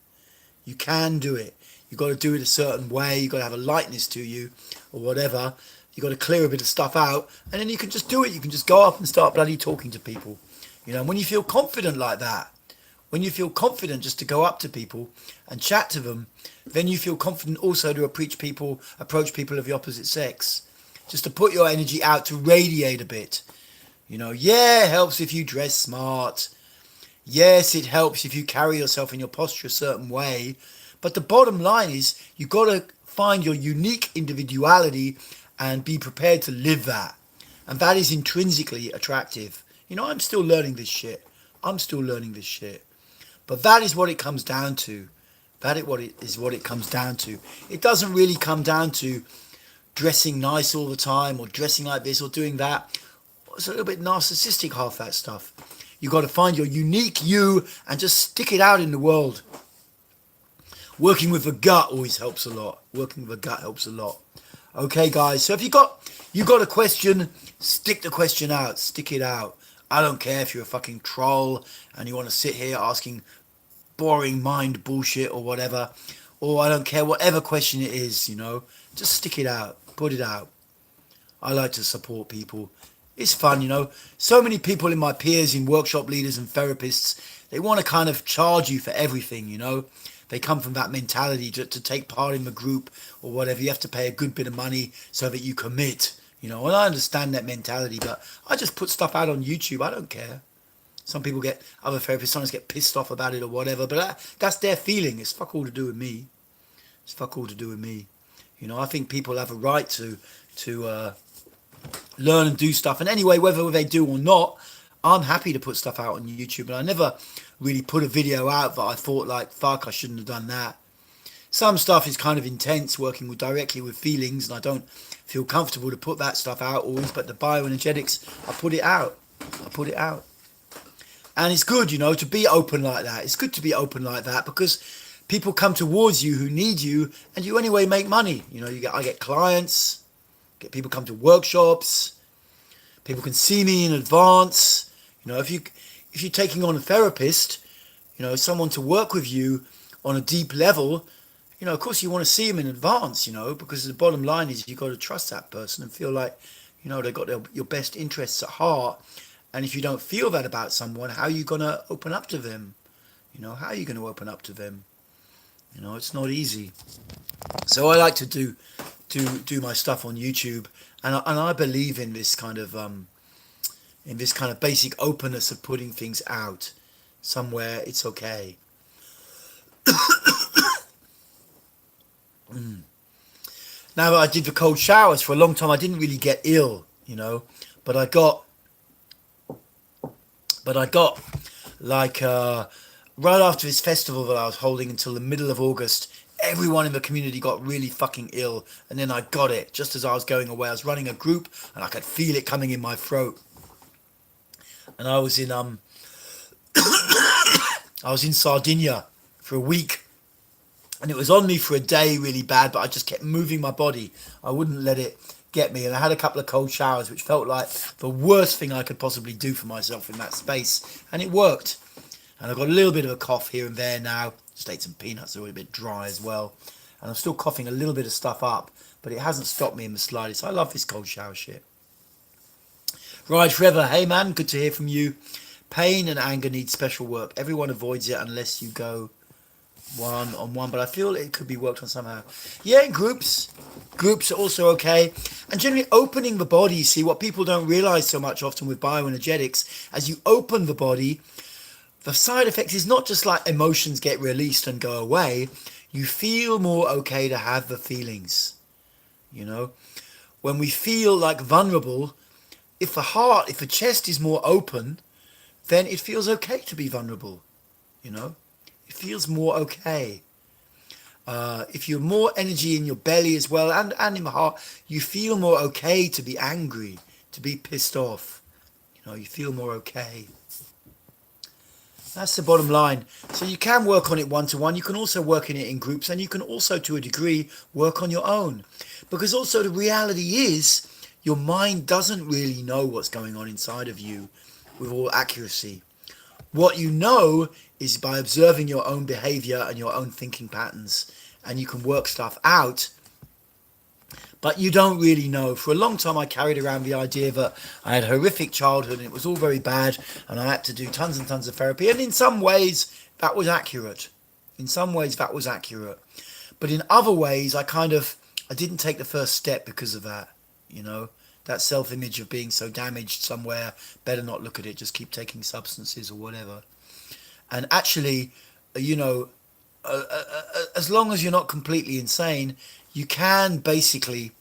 You can do it. You've got to do it a certain way. You've got to have a lightness to you or whatever. You've got to clear a bit of stuff out, and then you can just do it. You can just go up and start bloody talking to people. You know, and when you feel confident like that, when you feel confident just to go up to people and chat to them, then you feel confident also to approach people of the opposite sex. Just to put your energy out, to radiate a bit. You know, yeah, it helps if you dress smart. Yes, it helps if you carry yourself in your posture a certain way, but the bottom line is you got to find your unique individuality and be prepared to live that. And that is intrinsically attractive. You know, I'm still learning this shit. I'm still learning this shit. But that is what it comes down to. Is what it comes down to. It doesn't really come down to dressing nice all the time or dressing like this or doing that. It's a little bit narcissistic, half that stuff. You got to find your unique you and just stick it out in the world. Working with the gut always helps a lot. Working with the gut helps a lot. Okay, guys. So if you got a question, stick the question out. Stick it out. I don't care if you're a fucking troll and you want to sit here asking boring mind bullshit or whatever. Or I don't care whatever question it is, you know. Just stick it out. Put it out. I like to support people. It's fun, you know. So many people in my peers, in workshop leaders and therapists, they want to kind of charge you for everything, you know. They come from that mentality to take part in the group or whatever. You have to pay a good bit of money so that you commit, you know. And I understand that mentality, but I just put stuff out on YouTube. I don't care. Some people other therapists sometimes get pissed off about it or whatever, but that's their feeling. It's fuck all to do with me. It's fuck all to do with me. You know, I think people have a right to learn and do stuff. And anyway, whether they do or not, I'm happy to put stuff out on YouTube. And I never really put a video out that I thought like, fuck, I shouldn't have done that. Some stuff is kind of intense, working directly with feelings, and I don't feel comfortable to put that stuff out always. But the bioenergetics, I put it out. And it's good, you know, to be open like that. It's good to be open like that because people come towards you who need you, and you anyway make money. You know, I get clients, get people come to workshops, people can see me in advance. You know, if you're taking on a therapist, you know, someone to work with you on a deep level, you know, of course you want to see them in advance, you know, because the bottom line is you've got to trust that person and feel like, you know, they've got your best interests at heart. And if you don't feel that about someone, how are you going to open up to them? You know, how are you going to open up to them? You know, it's not easy. So I like to do my stuff on YouTube, and I believe in this kind of basic openness of putting things out somewhere. It's okay. Now I did the cold showers for a long time. I didn't really get ill, you know, but I got like right after this festival that I was holding until the middle of August, everyone in the community got really fucking ill, and then I got it just as I was going away. I was running a group and I could feel it coming in my throat. And I was in Sardinia for a week, and it was on me for a day really bad, but I just kept moving my body. I wouldn't let it get me, and I had a couple of cold showers, which felt like the worst thing I could possibly do for myself in that space, and it worked. And I've got a little bit of a cough here and there now. Just ate some peanuts, they're a bit dry as well. And I'm still coughing a little bit of stuff up, but it hasn't stopped me in the slightest. I love this cold shower shit. Right, Trevor, hey man, good to hear from you. Pain and anger need special work. Everyone avoids it unless you go one-on-one, but I feel it could be worked on somehow. Yeah, in groups. Groups are also okay. And generally opening the body, see what people don't realize so much often with bioenergetics, as you open the body, the side effects is not just like emotions get released and go away. You feel more okay to have the feelings. You know, when we feel like vulnerable, if the chest is more open, then it feels okay to be vulnerable. You know, it feels more okay. If you're more energy in your belly as well and in the heart, you feel more okay to be angry, to be pissed off. You know, you feel more okay. That's the bottom line. So you can work on it one-to-one. You can also work on it in groups, and you can also, to a degree, work on your own. Because also the reality is your mind doesn't really know what's going on inside of you with all accuracy. What you know is by observing your own behavior and your own thinking patterns, and you can work stuff out. But you don't really know. For a long time, I carried around the idea that I had a horrific childhood and it was all very bad, and I had to do tons and tons of therapy. And in some ways, that was accurate. But in other ways, I didn't take the first step because of that. You know, that self-image of being so damaged somewhere, better not look at it, just keep taking substances or whatever. And actually, you know, as long as you're not completely insane, you can basically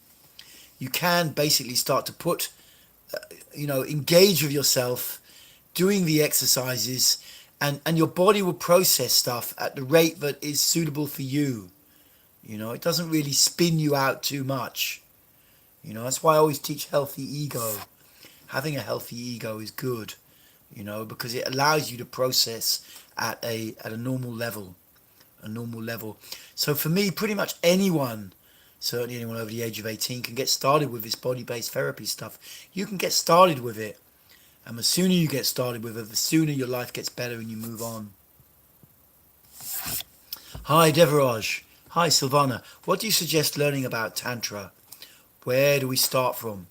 start to put, engage with yourself, doing the exercises, and your body will process stuff at the rate that is suitable for you. It doesn't really spin you out too much. That's why I always teach healthy ego. Having a healthy ego is good, because it allows you to process at a normal level, a normal level. So for me, pretty much anyone, certainly anyone over the age of 18, can get started with this body-based therapy stuff. You can get started with it, and the sooner you get started with it, the sooner your life gets better and you move on. Hi, Devaraj. Hi, Silvana. What do you suggest learning about Tantra? Where do we start from?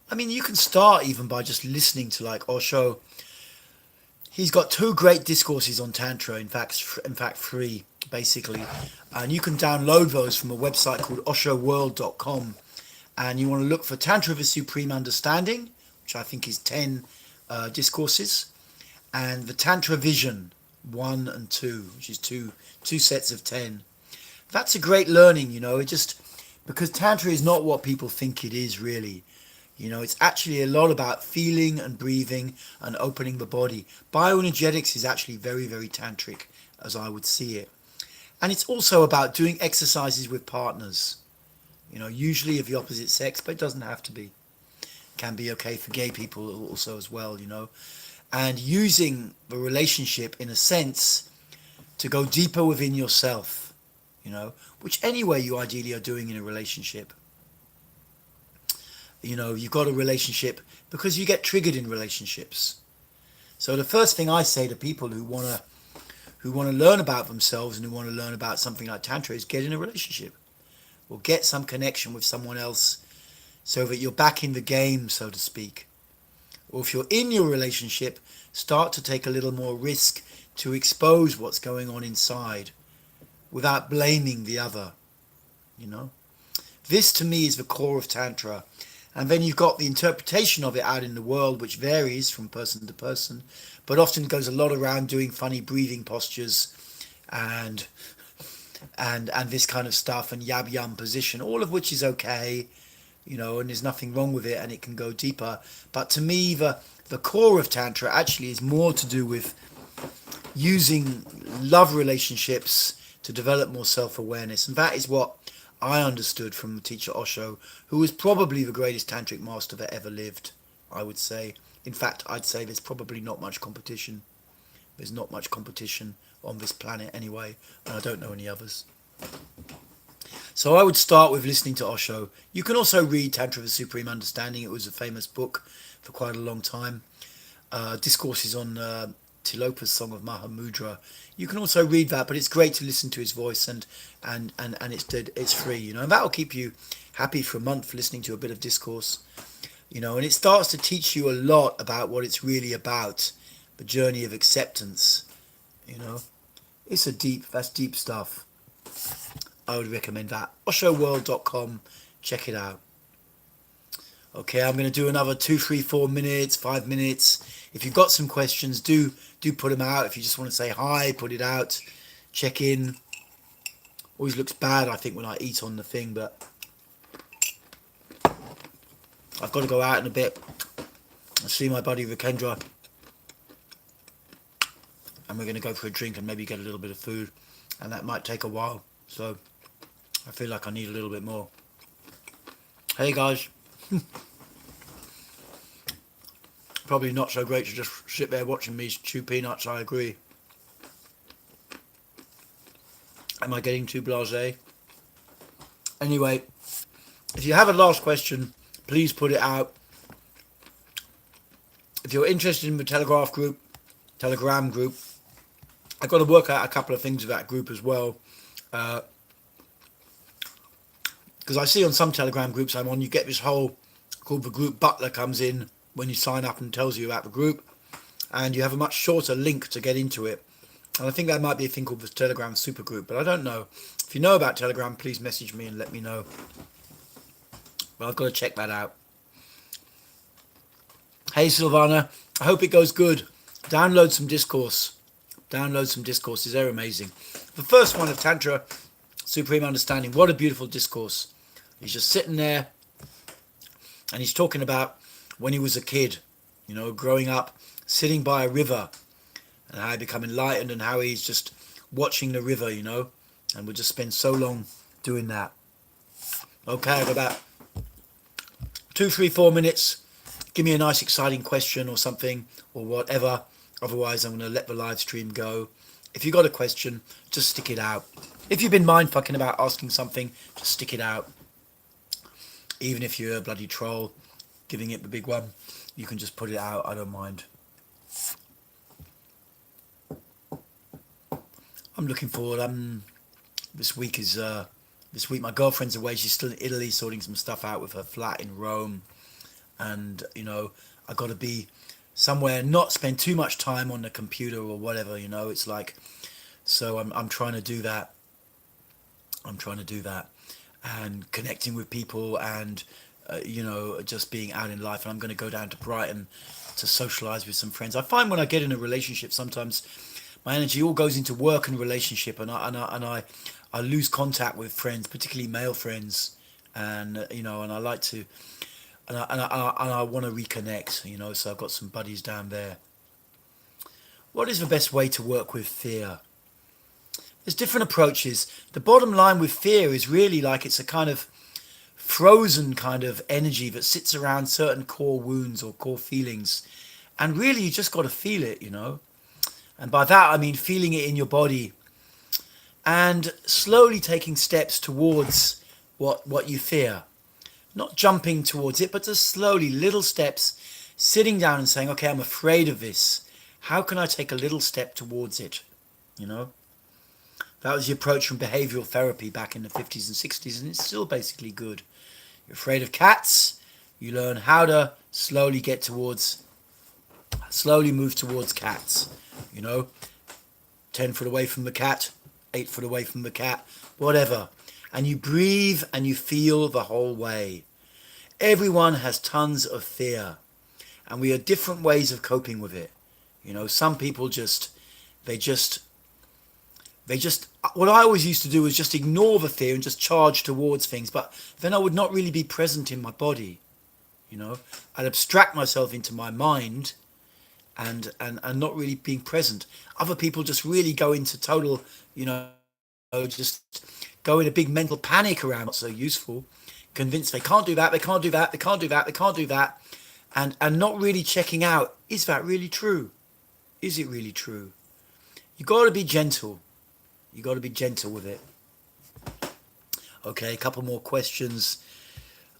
I mean, you can start even by just listening to like Osho. He's got two great discourses on Tantra, in fact, three, basically. And you can download those from a website called oshoworld.com. And you want to look for Tantra of a Supreme Understanding, which I think is 10 discourses, and the Tantra Vision 1 and 2, which is two sets of 10. That's a great learning, it just, because Tantra is not what people think it is really. It's actually a lot about feeling and breathing and opening the body. Bioenergetics is actually very, very tantric, as I would see it. And it's also about doing exercises with partners, usually of the opposite sex, but it doesn't have to be. Can be okay for gay people also as well, and using the relationship in a sense to go deeper within yourself, which anyway you ideally are doing in a relationship. You've got a relationship because you get triggered in relationships. So the first thing I say to people who want to learn about themselves and who want to learn about something like Tantra is get in a relationship or get some connection with someone else so that you're back in the game, so to speak. Or if you're in your relationship, start to take a little more risk to expose what's going on inside without blaming the other, This to me is the core of Tantra. And then you've got the interpretation of it out in the world, which varies from person to person, but often goes a lot around doing funny breathing postures and this kind of stuff and yab yum position, all of which is okay, and there's nothing wrong with it and it can go deeper. But to me, the core of Tantra actually is more to do with using love relationships to develop more self-awareness. And that is what I understood from teacher Osho, who was probably the greatest tantric master that ever lived, I would say. In fact, I'd say there's probably not much competition. There's not much competition on this planet anyway, and I don't know any others. So I would start with listening to Osho. You can also read Tantra of the Supreme Understanding. It was a famous book for quite a long time. Discourses on Tilopa's Song of Mahamudra. You can also read that, but it's great to listen to his voice, and it's free, and that will keep you happy for a month listening to a bit of discourse, and it starts to teach you a lot about what it's really about, the journey of acceptance, that's deep stuff. I would recommend that. oshoworld.com, check it out. Okay, I'm going to do another 2, 3, 4 minutes, 5 minutes. If you've got some questions, do put them out. If you just want to say hi, put it out. Check in. Always looks bad, I think, when I eat on the thing, but I've got to go out in a bit and see my buddy Vikendra. And we're going to go for a drink and maybe get a little bit of food. And that might take a while. So I feel like I need a little bit more. Hey, guys. Probably not so great to just sit there watching me chew peanuts, I agree. Am I getting too blasé? Anyway, if you have a last question, please put it out. If you're interested in the Telegram group, I've got to work out a couple of things with that group as well. Because I see on some Telegram groups I'm on, you get this whole called the group butler comes in when you sign up and tells you about the group, and you have a much shorter link to get into it. And I think that might be a thing called the Telegram supergroup, but I don't know. If you know about Telegram, please message me and let me know. But I've got to check that out. Hey Silvana, I hope it goes good. Download some discourse. Download some discourses. They're amazing. The first one of Tantra Supreme Understanding. What a beautiful discourse. He's just sitting there and he's talking about when he was a kid, you know, growing up, sitting by a river and how he become enlightened and how he's just watching the river, you know, and we'll just spend so long doing that. Okay, I've got about 2, 3, 4 minutes. Give me a nice exciting question or something or whatever. Otherwise, I'm going to let the live stream go. If you got a question, just stick it out. If you've been mind fucking about asking something, just stick it out. Even if you're a bloody troll, giving it the big one, you can just put it out. I don't mind. I'm looking forward. This week my girlfriend's away. She's still in Italy sorting some stuff out with her flat in Rome. And, you know, I got to be somewhere, not spend too much time on the computer or whatever, you know. It's like, so I'm trying to do that. And connecting with people and, you know, just being out in life. And I'm going to go down to Brighton to socialize with some friends. I find when I get in a relationship, sometimes my energy all goes into work and relationship, and I lose contact with friends, particularly male friends, and you know, and I like to, and I want to reconnect, you know. So I've got some buddies down there. What is the best way to work with fear? There's different approaches. The bottom line with fear is really like it's a kind of frozen kind of energy that sits around certain core wounds or core feelings, and really you just got to feel it, you know. And by that I mean feeling it in your body and slowly taking steps towards what you fear. Not jumping towards it, but just slowly, little steps, sitting down and saying, okay, I'm afraid of this. How can I take a little step towards it? You know? That was the approach from behavioral therapy back in the 50s and 60s, and it's still basically good. You're afraid of cats, you learn how to slowly move towards cats. You know, 10 foot away from the cat, 8 foot away from the cat, whatever. And you breathe and you feel the whole way. Everyone has tons of fear, and we have different ways of coping with it. You know, some people they just, what I always used to do was just ignore the fear and just charge towards things, but then I would not really be present in my body. You know, I'd abstract myself into my mind and not really being present. Other people just really go into total, you know, just go in a big mental panic around what's so useful, convinced they can't do that, they can't do that, they can't do that, they can't do that, and not really checking out, is that really true? Is it really true? You got to be gentle. You got to be gentle with it. Okay, a couple more questions.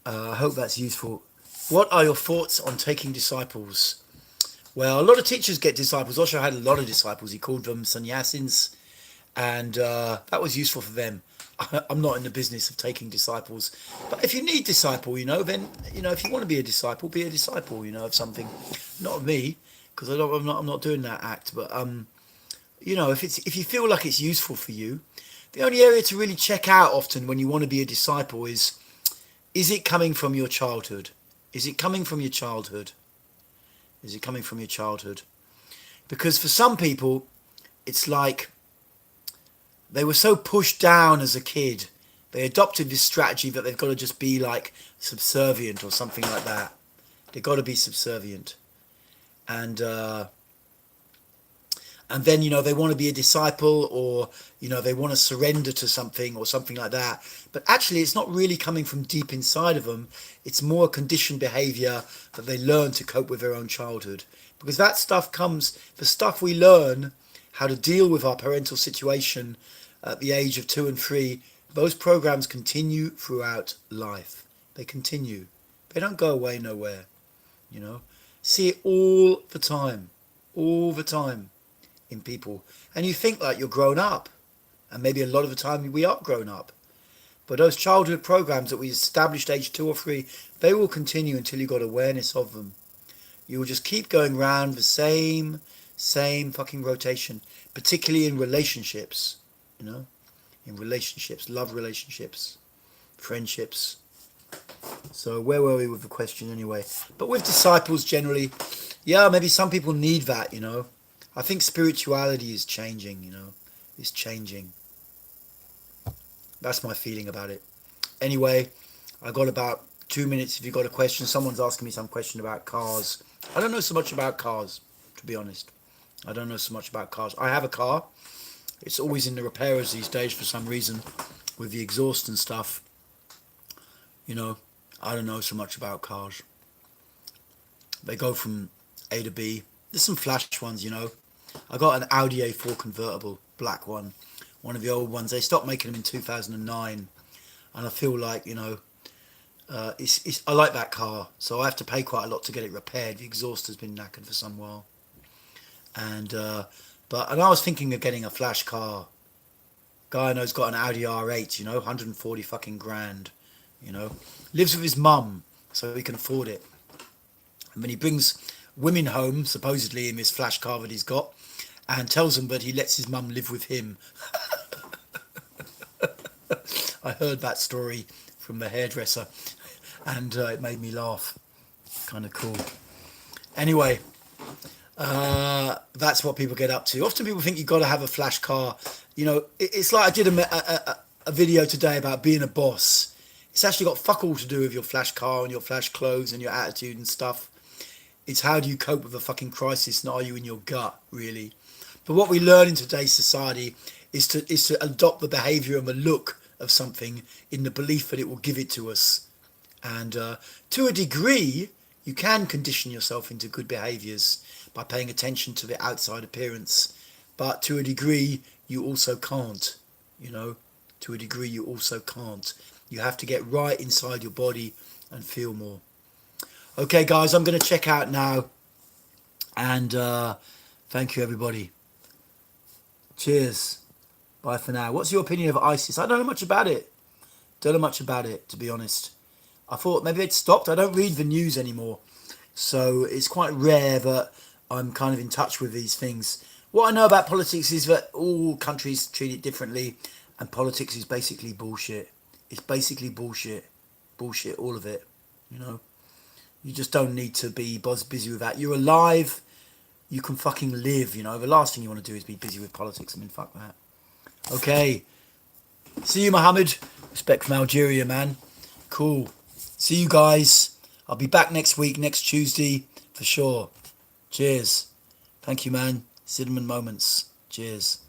I hope that's useful. What are your thoughts on taking disciples? Well, a lot of teachers get disciples. Osho had a lot of disciples. He called them sannyasins, and that was useful for them. I'm not in the business of taking disciples, but if you need disciple, you know, then, you know, if you want to be a disciple, you know, of something. Not of me, because I'm not doing that act. But you know, if you feel like it's useful for you, the only area to really check out often when you want to be a disciple is it coming from your childhood? Is it coming from your childhood? Is it coming from your childhood? Because for some people, it's like they were so pushed down as a kid, they adopted this strategy that they've got to just be like subservient or something like that. They've got to be subservient. And then, you know, they want to be a disciple, or, you know, they want to surrender to something or something like that. But actually, it's not really coming from deep inside of them. It's more conditioned behavior that they learn to cope with their own childhood. Because that stuff comes, the stuff we learn, how to deal with our parental situation at the age of 2 and 3, those programs continue throughout life. They continue. They don't go away nowhere, you know. See it all the time in people. And you think like you're grown up, and maybe a lot of the time we are grown up. But those childhood programs that we established age 2 or 3, they will continue until you got awareness of them. You will just keep going round the same fucking rotation, particularly in relationships, you know, in relationships, love relationships, friendships. So where were we with the question anyway? But with disciples generally, yeah, maybe some people need that, you know. I think spirituality is changing, you know. It's changing. That's my feeling about it. Anyway, I got about 2 minutes if you've got a question. Someone's asking me some question about cars. I don't know so much about cars, to be honest. I don't know so much about cars. I have a car. It's always in the repairers these days for some reason with the exhaust and stuff. You know, I don't know so much about cars. They go from A to B. There's some flash ones, you know. I got an Audi A4 convertible, black one of the old ones. They stopped making them in 2009, and I feel like, you know, I like that car, so I have to pay quite a lot to get it repaired. The exhaust has been knackered for some while, and I was thinking of getting a flash car. Guy I know's got an Audi R8, you know, 140 fucking grand, you know, lives with his mum, so he can afford it. And when he brings women home, supposedly in this flash car that he's got, and tells them that he lets his mum live with him. I heard that story from the hairdresser, and it made me laugh. Kind of cool. Anyway, that's what people get up to. Often people think you've got to have a flash car. You know, it's like I did a video today about being a boss. It's actually got fuck all to do with your flash car and your flash clothes and your attitude and stuff. It's how do you cope with a fucking crisis, and are you in your gut, really? But what we learn in today's society is to adopt the behaviour and the look of something in the belief that it will give it to us. And to a degree, you can condition yourself into good behaviours by paying attention to the outside appearance. But to a degree, you also can't, you know. To a degree, you also can't. You have to get right inside your body and feel more. Okay, guys, I'm going to check out now. And thank you, everybody. Cheers. Bye for now. What's your opinion of ISIS? I don't know much about it. Don't know much about it, to be honest. I thought maybe they'd stopped. I don't read the news anymore. So it's quite rare that I'm kind of in touch with these things. What I know about politics is that all countries treat it differently. And politics is basically bullshit. It's basically bullshit. Bullshit, all of it. You know? You just don't need to be busy with that. You're alive. You can fucking live, you know. The last thing you want to do is be busy with politics. I mean, fuck that. Okay. See you, Mohammed. Respect from Algeria, man. Cool. See you guys. I'll be back next week, next Tuesday, for sure. Cheers. Thank you, man. Cinnamon moments. Cheers.